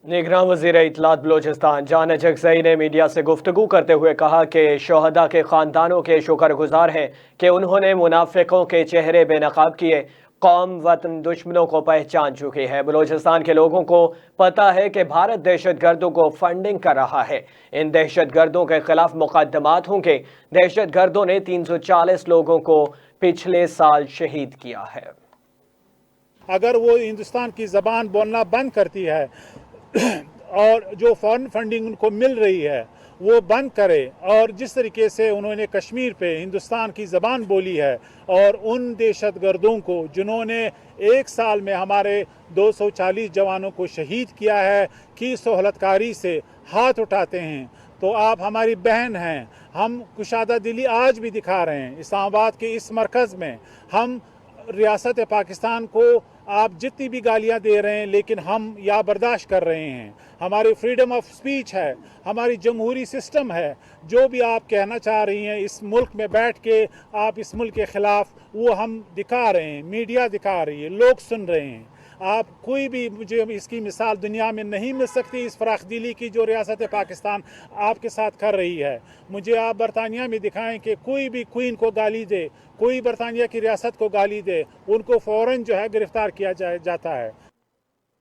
निगरान वज़ीर इत्तलात बलूचिस्तान जान अचकज़ई ने मीडिया से गुफ्तगू करते हुए कहा कि शोहदा के ख़ानदानों के शुक्रगुजार हैं कि उन्होंने मुनाफिकों के चेहरे बेनकाब किए। कौम वतन दुश्मनों को पहचान चुकी है। बलूचिस्तान के लोगों को पता है कि भारत दहशत गर्दों को फंडिंग कर रहा है। इन दहशत गर्दों के खिलाफ मुकदमात होंगे। दहशत गर्दों ने 340 लोगों को पिछले साल शहीद किया है। अगर वो हिंदुस्तान की ज़बान बोलना बंद करती है और जो फॉरेन फंडिंग उनको मिल रही है वो बंद करे, और जिस तरीके से उन्होंने कश्मीर पे हिंदुस्तान की ज़बान बोली है, और उन दहशत गर्दों को जिन्होंने एक साल में हमारे 240 जवानों को शहीद किया है की सहूलतकारी से हाथ उठाते हैं, तो आप हमारी बहन हैं। हम कुशादा दिली आज भी दिखा रहे हैं। इस्लामाबाद के इस मरकज़ में हम रियासत पाकिस्तान को आप जितनी भी गालियां दे रहे हैं, लेकिन हम या बर्दाश्त कर रहे हैं। हमारी फ्रीडम ऑफ स्पीच है, हमारी जमहूरी सिस्टम है। जो भी आप कहना चाह रही हैं इस मुल्क में बैठ के, आप इस मुल्क के ख़िलाफ़, वो हम दिखा रहे हैं, मीडिया दिखा रही है, लोग सुन रहे हैं। आप कोई भी मुझे इसकी मिसाल दुनिया में नहीं मिल सकती, इस फराखदिली की जो रियासत पाकिस्तान आपके साथ कर रही है। मुझे आप बरतानिया में दिखाएं कि कोई भी क्वीन को गाली दे, कोई बरतानिया की रियासत को गाली दे, उनको फ़ौरन जो है गिरफ़्तार किया जाता है।